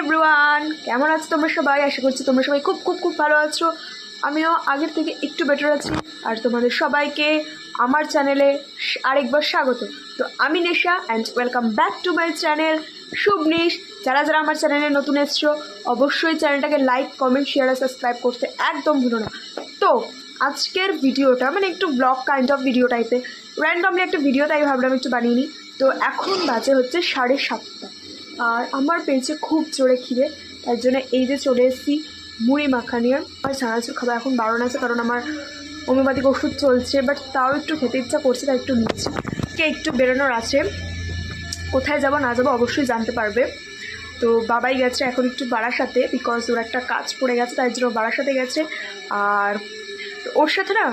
Everyone, কেমন আছো তোমরা সবাই? আশা করছি তোমরা সবাই খুব খুব খুব ভালো আছো। আমিও আগের থেকে একটু বেটার আছি। আর তোমাদের সবাইকে আমার চ্যানেলে আরেকবার স্বাগত। তো আমি Nesha and welcome back to my channel Shubhnish. যারা যারা আমার চ্যানেলে নতুন এসছো অবশ্যই চ্যানেলটাকে লাইক, কমেন্ট, শেয়ার আর সাবস্ক্রাইব করতে একদম ভুলো না। তো আজকের ভিডিওটা মানে একটু ব্লগ কাইন্ড অফ ভিডিও টাইপের, র্যান্ডমলি একটা ভিডিও, তাই ভাবলাম একটু বানিয়ে নিই। তো এখন বাজে হচ্ছে 7:30 আর আমার পেয়েছে খুব জোরে খিদে, তার জন্য এই যে চলে এসেছি মুড়ি মাখা নিয়ে। আর চানাচুর খাবার এখন বারণ আছে, কারণ আমার হোমিওপ্যাথিক ওষুধ চলছে, বাট তাও একটু খেতে ইচ্ছা করছে, তাই একটু নিচ্ছি। কে একটু বেরোনোর আছে, কোথায় যাবো না যাবো অবশ্যই জানতে পারবে। তো বাবাই গেছে এখন একটু বারাসাতে, বিকজ ওর একটা কাজ পড়ে গেছে, তাই জন্য বারাসাতে গেছে। আর ওর সাথে না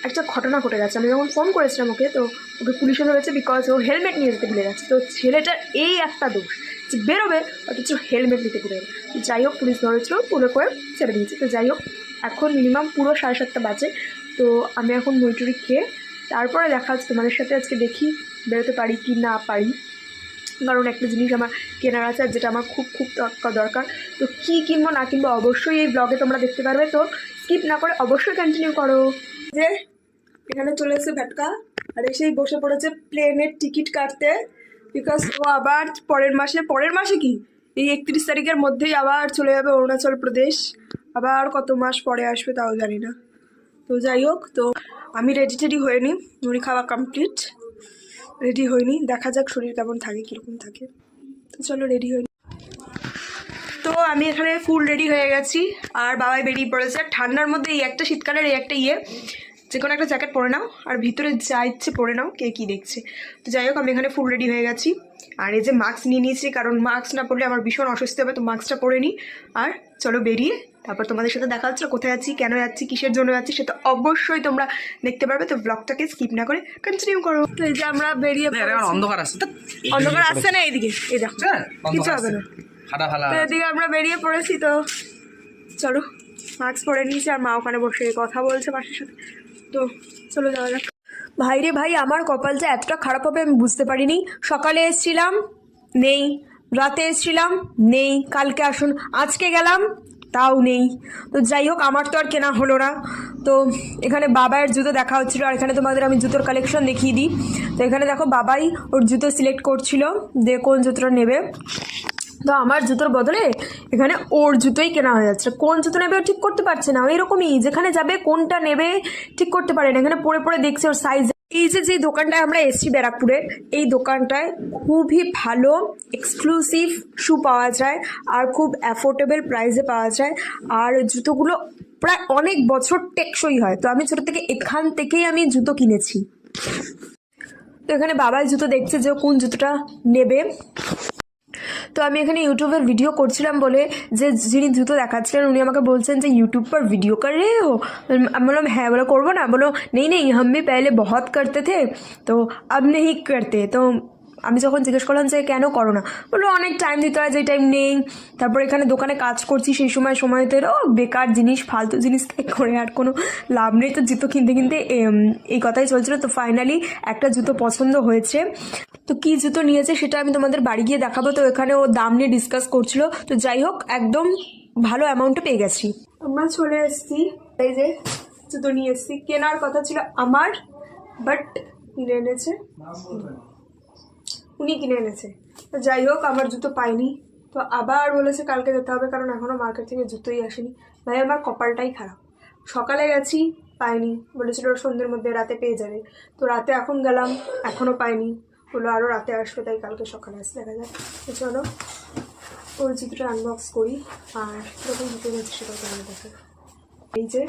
একটা ঘটনা ঘটে গেছে। আমি যখন ফোন করেছিলাম ওকে, তো ওকে পুলিশে ধরেছে, বিকজ ও হেলমেট নিয়ে যেতে ভুলে গেছে। তো ছেলেটার এই একটা দোষ যে বেরোবে অথচ হেলমেট নিতে ভুলে গেবে। যাই হোক, পুলিশ ধরেছিল, তুলে করে ছেড়ে দিয়েছে। তো যাই হোক, এখন মিনিমাম পুরো 7:30 বাজে। তো আমি এখন মুড়ি খেয়ে তারপরে দেখা যাচ্ছে তোমাদের সাথে। আজকে দেখি বেরোতে পারি কি না পারি, কারণ একটা জিনিস আমার কেনার আছে, আর যেটা আমার খুব খুব দরকার। তো কী কিনবো না কিনবো অবশ্যই এই ব্লগে তোমরা দেখতে পারবে। তো স্কিপ না করে অবশ্যই কন্টিনিউ করো। যে এখানে চলে এসে ভেটকা, আর এসেই বসে পড়েছে প্লেনের টিকিট কাটতে, বিকজ ও আবার পরের মাসে কি এই 31 তারিখের মধ্যেই আবার চলে যাবে অরুণাচল প্রদেশ। আবার কত মাস পরে আসবে তাও জানি না। তো যাই হোক, তো আমি রেডি হয়ে নিই, মুড়ি খাওয়া কমপ্লিট, রেডি হয়নি, দেখা যাক শরীর কেমন থাকে, কীরকম থাকে। তো চলো রেডি হয়ে। তো আমি এখানে ফুল রেডি হয়ে গেছি, আর বাবাই বেরিয়ে পড়েছে। ঠান্ডার মধ্যে এই একটা শীতকালের এই একটা যে কোনো একটা জ্যাকেট পরে নাও, আর ভিতরে যা ইচ্ছে পরে নাও, কে কী দেখছে। তো যাই হোক, আমি এখানে ফুল রেডি হয়ে গেছি। আর এই যে মাস্ক নিয়ে নিয়েছি, কারণ মাস্ক না পরলে আমার ভীষণ অস্বস্তি হবে। তো মাস্কটা পরে নিই, আর চলো বেরিয়ে তারপর তোমাদের সাথে দেখা হচ্ছে। কোথায় যাচ্ছি, কেন যাচ্ছি, কিসের জন্য যাচ্ছি, সেটা অবশ্যই তোমরা দেখতে পারবে। তো ব্লগটাকে স্কিপ না করে কন্টিনিউ করো। তো এই যে আমরা বেরিয়ে অন্ধকার আসছে, অন্ধকার আসছে না, এইদিকে এই দেখো কিছু হবে না। তো এদিকে আমরা বেরিয়ে পড়েছি। তো চলো, মাস্ক পরে নিয়েছি, আর মা ওখানে বসে কথা বলছে পাশের সাথে। তো চলো যাওয়া যাক। ভাই রে ভাই, আমার কপাল যে এতটা খারাপ হবে আমি বুঝতে পারিনি। সকালে এসেছিলাম, নেই। রাতে এসেছিলাম, নেই। কালকে আসুন, আজকে গেলাম, তাও নেই। তো যাই হোক, আমার তো আর কেনা হলো না। তো এখানে বাবার জুতো দেখা হচ্ছিলো, আর এখানে তোমাদের আমি জুতোর কালেকশন দেখিয়ে দিই। তো এখানে দেখো বাবাই ওর জুতো সিলেক্ট করছিল যে কোন জুতোটা নেবে। তো আমার জুতোর বদলে এখানে ওর জুতোই কেনা হয়ে যাচ্ছে। কোন জুতো নেবে ও ঠিক করতে পারছে না। এরকমই যেখানে যাবে কোনটা নেবে ঠিক করতে পারে না। এখানে পরে পরে দেখছে ওর সাইজ। এই যে দোকানটায় আমরা এসেছি ব্যারাকপুরের, এই দোকানটায় খুবই ভালো এক্সক্লুসিভ শু পাওয়া যায়, আর খুব অ্যাফোর্ডেবল প্রাইসে পাওয়া যায়, আর জুতোগুলো প্রায় অনেক বছর টেকসই হয়। তো আমি ছোটো থেকে এখান থেকেই আমি জুতো কিনেছি। তো এখানে বাবাই জুতো দেখছে যে কোন জুতোটা নেবে। তো আমি এখানে ইউটিউবের ভিডিও করছিলাম বলে যে যিনি জুতো দেখাচ্ছিলেন উনি আমাকে বলছেন যে यूट्यूब पर वीडियो कर रहे हो। আমি বললাম হ্যাঁ। বলো করবো না? বলো नहीं नहीं हम भी पहले बहुत करते थे तो अब नहीं करते। তো আমি যখন জিজ্ঞেস করলাম যে কেন করো না, বললো অনেক টাইম দিতে হয়, যে টাইম নেই। তারপর এখানে দোকানে কাজ করছি, সেই সময়তে বেকার জিনিস, ফালতু জিনিস করে আর কোনো লাভ নেই। তো জুতো কিনতে কিনতে এই কথাই চলছিল। তো ফাইনালি একটা জুতো পছন্দ হয়েছে। তো কী জুতো নিয়েছে সেটা আমি তোমাদের বাড়ি গিয়ে দেখাবো। তো এখানে ও দাম নিয়ে ডিসকাস করছিল। তো যাই হোক, একদম ভালো অ্যামাউন্টে পেয়ে গেছি। আমরা চলে এসেছি, এই যে জুতো নিয়ে এসেছি। কেনার কথা ছিল আমার, বাট কিনে এনেছে উনি, কিনে এনেছে। তো যাই হোক, আমার জুতো পাইনি। তো আবার বলেছে কালকে যেতে হবে, কারণ এখনও মার্কেট থেকে জুতোই আসেনি। ভাই আমার কপালটাই খারাপ। সকালে গেছি, পাইনি। বলেছিল সন্ধ্যের মধ্যে, রাতে পেয়ে যাবে। তো রাতে এখন গেলাম, এখনও পাইনি। বললো আরও রাতে আসবে, তাই কালকে সকালে আসে দেখা যায়। তো চলো ওর জুতোটা আনবক্স করি, আর কীরকম জুতো নিয়েছি সেটাও তোমাকে দেখা। এই যে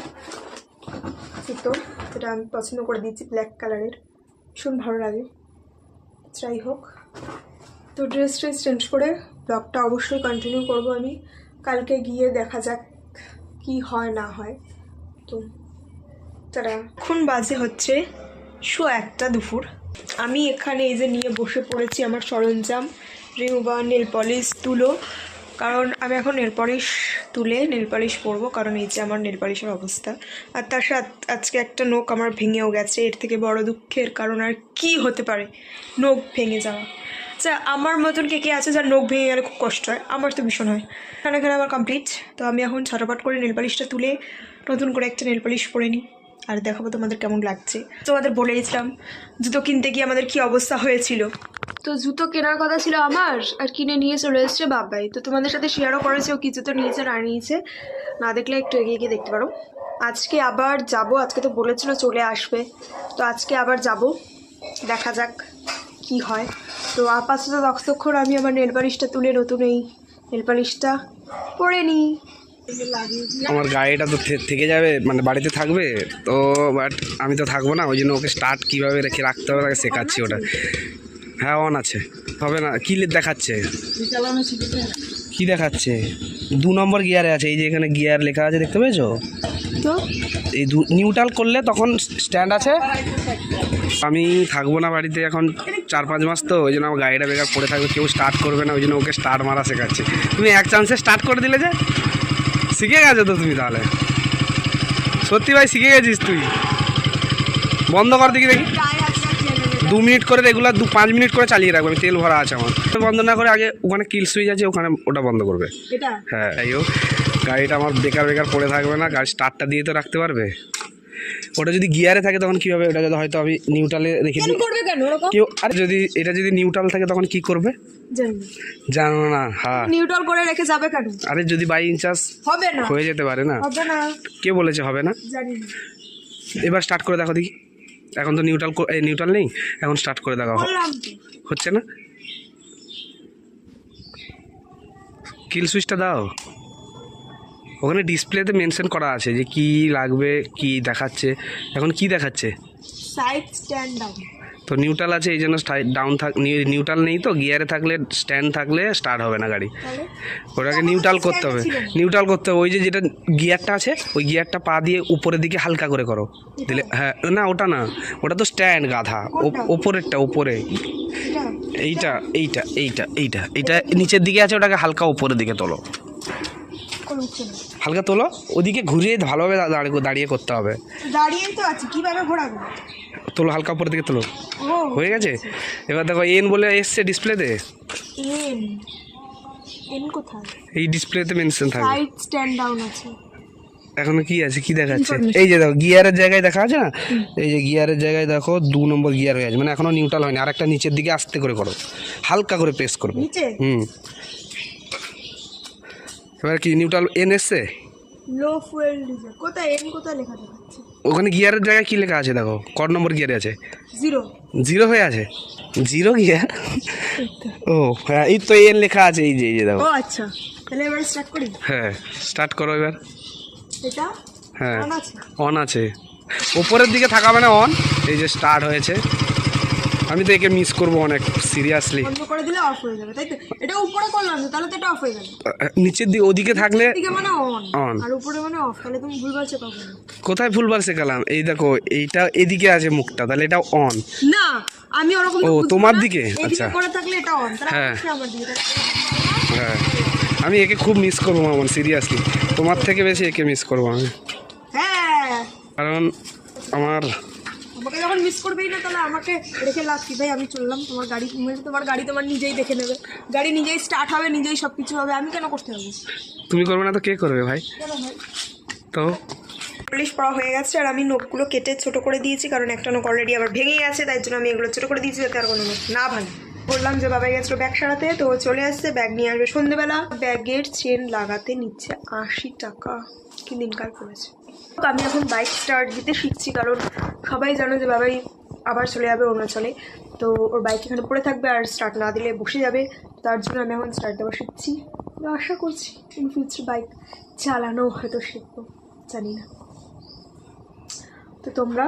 জুতো, যেটা আমি পছন্দ করে দিয়েছি, ব্ল্যাক কালারের, ভীষণ ভালো লাগে। যাই হোক, তো ড্রেস চেঞ্জ করে ব্লগটা অবশ্যই কন্টিনিউ করবো আমি। কালকে গিয়ে দেখা যাক কি হয় না হয়। তো তারা এখন বাজে হচ্ছে 1:15 দুপুর। আমি এখানে এই যে নিয়ে বসে পড়েছি আমার সরঞ্জাম, রিমুভার, নেল পলিশ, তুলো, কারণ আমি এখন নেল পলিশ তুলে নেল পলিশ পরবো, কারণ এই যে আমার নেল পলিশের অবস্থা। আর তার সাথে আজকে একটা নখ আমার ভেঙেও গেছে। এর থেকে বড় দুঃখের কারণ আর কি হতে পারে, নখ ভেঙে যাওয়া। আচ্ছা, আমার মতন কে কে আছে যার নখ ভেঙে গেলে খুব কষ্ট হয়? আমার তো ভীষণ হয়। এখানে আমার কমপ্লিট। তো আমি এখন ছটাপট করে নেল পালিশটা তুলে নতুন করে একটা নেল পালিশ পরে নিই, আর দেখাবো তোমাদের কেমন লাগছে। তোমাদের বলেছিলাম জুতো কিনতে গিয়ে আমাদের কি অবস্থা হয়েছিল। তো জুতো কেনার কথা ছিল আমার, আর কিনে নিয়ে চলে এসছে বাবাই। তো তোমাদের সাথে শেয়ারও করেছে ও কি জুতো নিয়েছে না নিয়েছে, না দেখলে একটু এগিয়ে গিয়ে দেখতে পারো। আজকে আবার যাব, আজকে তো বলেছিল চলে আসবে, তো আজকে আবার যাব, দেখা যাক কি হয়। তো আপাতত ততক্ষণ আমি আমার নেল পালিশটা তুলে নতুন এই নেল পালিশটা পরে নিই। আমার গাড়িটা তো থেকে যাবে, মানে বাড়িতে থাকবে তো, বাট আমি তো থাকবো না, ওই জন্য ওকে স্টার্ট কীভাবে রেখে রাখতে হবে তাকে শেখাচ্ছি ওটা। হ্যাঁ অন আছে, হবে না কি দেখাচ্ছে, কি দেখাচ্ছে 2 নম্বর গিয়ারে আছে, এই যে এখানে গিয়ার লেখা আছে দেখতে পেয়েছো? তো এই নিউট্রাল করলে তখন স্ট্যান্ড আছে। আমি থাকবো না বাড়িতে এখন 4-5 মাস, তো ওই জন্য আমার গাড়িটা বেকার পড়ে থাকবে, কেউ স্টার্ট করবে না, ওই জন্য ওকে স্টার্ট মারা শেখাচ্ছি। তুমি এক চান্সে স্টার্ট করে দিলে যে, শিখে গেছো তো তুমি তাহলে, সত্যি ভাই শিখে গেছিস তুই। বন্ধ কর দেখি 2 মিনিট করে রেগুলার 5 মিনিট করে চালিয়ে রাখবে, আমি তেল ভরা আছে আমার। বন্ধ না করে আগে ওখানে কিল সুইচ আছে, ওখানে ওটা বন্ধ করবে। হ্যাঁ তাই হোক, গাড়িটা আমার বেকার পড়ে থাকবে না, গাড়ি স্টার্টটা দিয়ে তো রাখতে পারবে। ওটা যদি গিয়ারে থাকে তখন কী হবে, ওটা যদি হয়তো আমি নিউট্রালে রেখে দিই কেউ, আর যদি এটা যদি নিউট্রাল থাকে তখন কি করবে জানো না? হ্যাঁ নিউট্রাল করে রেখে যাবে কেন? আরে যদি বাই চান্স হবে না, হয়ে যেতে পারে না। হবে না, কে বলেছে হবে না? জানি না। এবার স্টার্ট করে দেখো দেখি, এখন তো নিউট্রাল নেই, এখন স্টার্ট করে দেখো, হচ্ছে না? কিল সুইচটা দাও, ওখানে ডিসপ্লেতে মেনশন করা আছে যে কি লাগবে, কি দেখাচ্ছে। এখন কি দেখাচ্ছে? Side stand down. তো নিউট্রাল আছে এই জন্য ডাউন নিউট্রাল নেই, তো গিয়ারে থাকলে স্ট্যান্ড থাকলে স্টার্ট হবে না গাড়ি। ওটাকে নিউট্রাল করতে হবে, ওই যে যেটা গিয়ারটা আছে ওই গিয়ারটা পা দিয়ে উপরের দিকে হালকা করে করো দিলে। হ্যাঁ না ওটা না, ওটা তো স্ট্যান্ড গাধা, ওপরেরটা উপরে, এইটা নিচের দিকে আছে, ওটাকে হালকা উপরের দিকে তোলো, হালকা তোলো, ওদিকে ঘুরিয়ে ভালোভাবে দাঁড়িয়ে করতে হবে। দাঁড়িয়েই তো আছে, কিভাবে ঘোরাবো? তোলো হালকা উপরের দিকে তোলো, হয়ে গেছে। এবার দেখো এন বলে এসছে ডিসপ্লেতে, এন কোথায়? এই ডিসপ্লেতে মেনশন থাকবে, সাইড স্ট্যান্ড ডাউন আছে। এখন কি আছে, কি দেখাচ্ছে? এই যে দেখো গিয়ারের জায়গায় দেখা আছে না, এই যে গিয়ারের জায়গায় দেখো 2 নম্বর গিয়ার হয়ে আছে, মানে এখনো নিউট্রাল হয়নি। আর একটা নিচের দিকে আস্তে করে করো, হালকা করে প্রেস করবে। এবার কি নিউট্রাল এন এসছে? লো ফুয়েল ডিজেল কোথায়? এন কোথায় লেখা দেখাচ্ছে? ওখানে গিয়ারের জায়গায় কি লেখা আছে দেখো, কত নম্বর গিয়ারে আছে? 0 হয়ে আছে, 0 গিয়ার। ও হ্যাঁ, এই তো এন লেখা আছে, এই যে দেখো। ও আচ্ছা, তাহলে এবার স্টার্ট করি। হ্যাঁ স্টার্ট করো এবার। এটা হ্যাঁ অন আছে, অন আছে, উপরের দিকে থাকাবে না অন। এই যে স্টার্ট হয়েছে, আমি তো একে মিস করবো অনেক সিরিয়াসলি। বন্ধ করে দিলে অফ হয়ে যাবে, তাই তো? এটা উপরে করলাম তো, তাহলে তো এটা অফ হয়ে যাবে। নিচের দিকে ওদিকে থাকলে এদিকে মানে অন, আর উপরে মানে অফ, তাহলে তুমি ভুলভাল শেখাবো। কোথায় ভুলবার শেখালাম? এই দেখো এইটা এদিকে আছে মুখটা, তাহলে এটা অন না, আমি ওরকম ও তোমার দিকে। আচ্ছা করে থাকলে এটা অন, তাহলে হ্যাঁ আমার দিকে। হ্যাঁ, আমি একে খুব মিস করবো মামন, সিরিয়াসলি তোমার থেকে বেশি একে মিস করবো আমি। হ্যাঁ, কারণ আমাকে যখন মিস করবেই না, তাহলে আমাকে রেখে লাভ কি ভাই? আমি চললাম, তোমার গাড়ি তোমার নিজেই দেখে নেবে, গাড়ি নিজেই স্টার্ট হবে, নিজেই সব কিছু হবে, আমি কেন করতে হবে? তুমি করবে না তো কে করবে ভাই? তো পুলিশ পড়া হয়ে গেছে, আর আমি নখগুলো কেটে ছোট করে দিয়েছি, কারণ একটা নখ অলরেডি আবার ভেঙে গেছে, তাই জন্য আমি এগুলো ছোট করে দিয়েছি যাতে আর কোনো নখ না ভাঙে। বললাম যে বাবা গেছিলো ব্যাগ সারাতে, তো চলে আসছে, ব্যাগ নিয়ে আসবে সন্ধ্যেবেলা। ব্যাগের চেন লাগাতে নিচ্ছে 80 টাকা, কি দিনকাল পড়েছে। আমি এখন বাইক স্টার্ট দিতে শিখছি, কারণ সবাই জানো যে বাবাই আবার চলে যাবে অরুণাচলে, তো ওর বাইক এখানে পড়ে থাকবে, আর স্টার্ট না দিলে বসে যাবে। তার জন্য আমি এখন স্টার্ট দেওয়া শিখছি, তো আশা করছি ইন ফিউচার বাইক চালানো হয়তো শিখবো, জানি না। তো তোমরা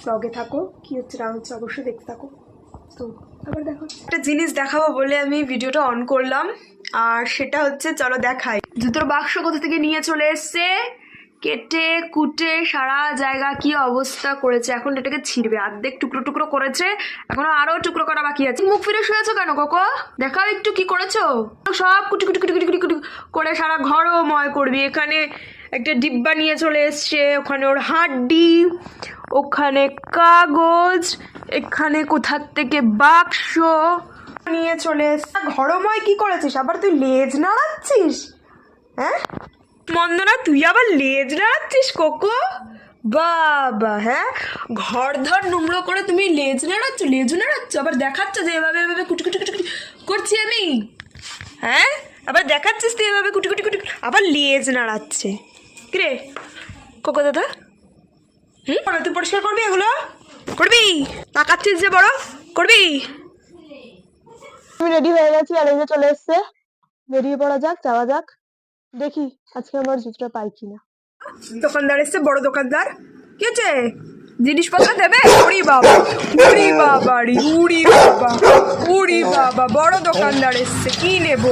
ব্লগে থাকো, কি হচ্ছে না হচ্ছে অবশ্যই দেখতে থাকো। তো আবার দেখো, একটা জিনিস দেখাবো বলে আমি ভিডিওটা অন করলাম, আর সেটা হচ্ছে, চলো দেখাই। জুতোর বাক্স কোথা থেকে নিয়ে চলে এসছে, কেটে কুটে সারা জায়গা কি অবস্থা করেছে। এখন এটাকে ছিঁড়বে, অর্ধেক টুকরো টুকরো করেছে, এখনো আরো টুকরো করা বাকি আছে। মুখ ফিরে শুয়েছো কেন কোকো? দেখাও একটু কি করেছো। সব কুটি কুটি কুটি কুটি কুটি কুটি করে সারা ঘরও ময় করবি। এখানে একটা ডিব্বা নিয়ে চলে এসছে, ওখানে ওর হাড্ডি, ওখানে কাগজ, এখানে কোথার থেকে বাক্স, নিয়ে চলে এসে ঘরময় কি করেছিস? আবার তুই লেজ নাড়াচ্ছিস? হ্যাঁ মন্দনা, তুই আবার লেজ নাড়াচ্ছিস কোকো? বাবা, হ্যাঁ ঘর ধর নোংরা করে তুমি লেজ নাড়াচ্ছ, লেজু নাড়াচ্ছ, আবার দেখাচ্ছ যে এভাবে এভাবে কুটি কুটি কুটি কুটি করছি আমি। হ্যাঁ আবার দেখাচ্ছিস তুই এভাবে কুটি কুটি কুটি, আবার লেজ নাড়াচ্ছে। কিরে কোকো দাদা, তুই পরিষ্কার করবি এগুলো? করবি? তাকাচ্ছিস যে বড়, করবি? আমি রেডি হয়ে গেছি আর এই যে চলে এসছে। বেরিয়ে পড়া যাক, যাওয়া যাক, দেখি আজকে আমার জুতোটা পাই কিনা। দোকানদার এসছে, বড় দোকানদার। কি হচ্ছে? জিনিসপত্র দেবে? উড়ি বাবা, উড়ি বাবা রি, উড়ি বাবা, উড়ি বাবা, বড় দোকানদার এসছে। কি নেব,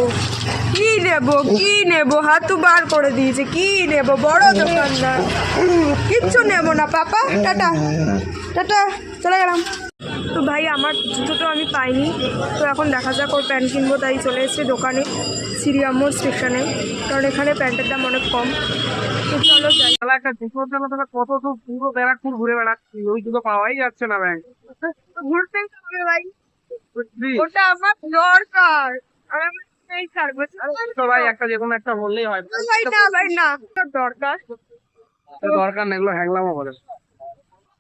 কি নেব, কি নেব? হাতু বার করে দিয়েছে। কি নেব? বড় দোকানদার। কিচ্ছু নেব না পাপা, টাটা টাটা, চলে গেলাম। তো ভাই আমার জুতো তো আমি পাইনি, তো এখন দেখা যাক ওর প্যান্ট কিনবো, তাই চলে এসেছি দোকানে সিরিয়ামোর স্টেশনে, কারণ এখানে প্যান্টের দাম অনেক কম। তো চলো যাই। একটা জুতো জন্য কত তো পুরো ব্যারাকপুর ঘুরে বেড়াচ্ছি, ওই জুতো পাওয়াই যাচ্ছে না ব্যাংক। ঘুরতে হবে ভাই, ওটা আমার দরকার। আর আমার এই সার্ভিস তো ভাই একটা যে কোনো একটা বললেই হয়। ভাই না, ভাই না, তোর দরকার দরকার নেই, এগুলো হ্যাংলামও বলে।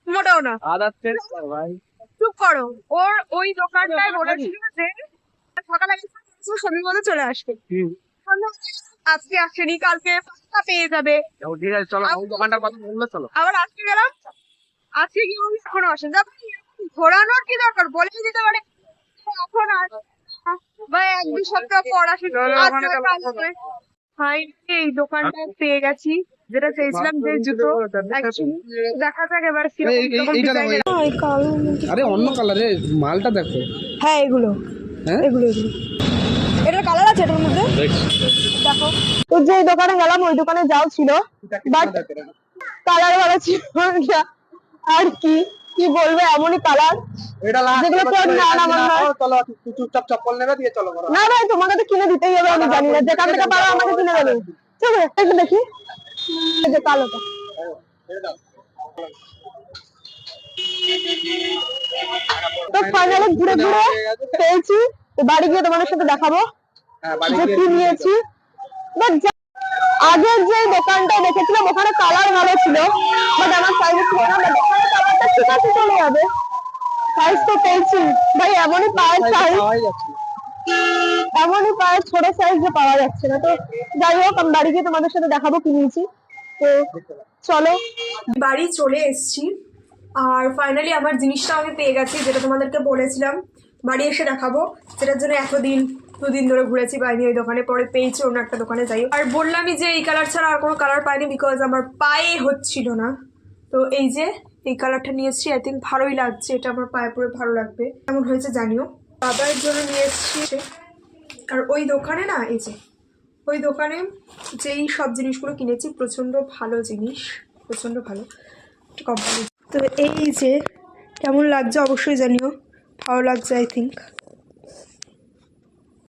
মোটাও না। আদার টেস্ট ভাই। চুপ করো। ওর ওই দোকানটায় বলেছিল যে সকালে সবই মতো চলে আসবে, আজকে আসেনি, কালকে পাঁচটা পেয়ে যাবে। ঠিক আছে চলো, ওই দোকানটার কথা বললে চলো। আবার আজকে গেলাম, আজকে কি আমি এখনো আসেন? ঘোরানোর কি দরকার? বলে দিতে পারে এখন আস, বা এক দুই সপ্তাহ পর আসে। ভাই এই দোকানটা পেয়ে গেছি, যেটা চেয়েছিলাম, যে জুতো। দেখা যাক এবার কিরকম ডিজাইনের। আরে অন্য কালারে মালটা দেখো। হ্যাঁ এগুলো, হ্যাঁ এগুলো এগুলো এটার কালার আছে এটার মধ্যে, দেখো। তো যে দোকানে গেলাম ওই দোকানে যাও ছিল, বাট কালার ভালো ছিল না। আর কি কি বলবো, এমনই কালার যেগুলো তোর না না মনে হয়। চলো চুপচাপ চপ্পল নেবে দিয়ে চলো। না ভাই, তোমাকে তো কিনে দিতেই হবে, আমি জানি না, যেখান থেকে পারো আমাকে কিনে দেবে। চলো একটু দেখি, এই যে কালোটা। তো ফাইনালি ঘুরে ঘুরে পেয়েছি, তো বাড়ি গিয়ে তোমাদের সাথে দেখাবো যে কি নিয়েছি। বাট আগের যে দোকানটা দেখেছিলাম ওখানে কালার ভালো ছিল, বাট আমার সাইজ ছিল না। বাট ওখানে কালারটা ঠিক আছে, চলে যাবে। সাইজ তো পেয়েছি ভাই, এমনই পায়ের সাইজ, এমনই পায়ের ছোট সাইজ যে পাওয়া যাচ্ছে না। তো যাই হোক, আমি বাড়ি গিয়ে তোমাদের সাথে দেখাবো কি নিয়েছি। তো চলো, বাড়ি চলে এসেছি আর ফাইনালি আমার জিনিসটা আমি পেয়ে গেছি, যেটা তোমাদেরকে বলেছিলাম বাড়ি এসে দেখাবো, যেটার জন্য এতদিন দুদিন ধরে ঘুরেছি পাইনি ওই দোকানে, পরে পেয়েছি অন্য একটা দোকানে। যাই হোক, আর বললামই যে এই কালার ছাড়া আর কোনো কালার পাইনি, বিকজ আমার পায়ে হচ্ছিল না। তো এই যে এই কালারটা নিয়েছি, আই থিঙ্ক ভালোই লাগছে, এটা আমার পায়ে পরে ভালো লাগবে। কেমন হয়েছে জানিও। বাবার জন্য নিয়ে এসেছি। আর ওই দোকানে না, এই যে ওই দোকানে যেই সব জিনিসগুলো কিনেছি প্রচণ্ড ভালো জিনিস, প্রচণ্ড ভালো কোম্পানি। তো এই যে কেমন লাগছে অবশ্যই জানিও, ভালো লাগছে আই থিঙ্ক।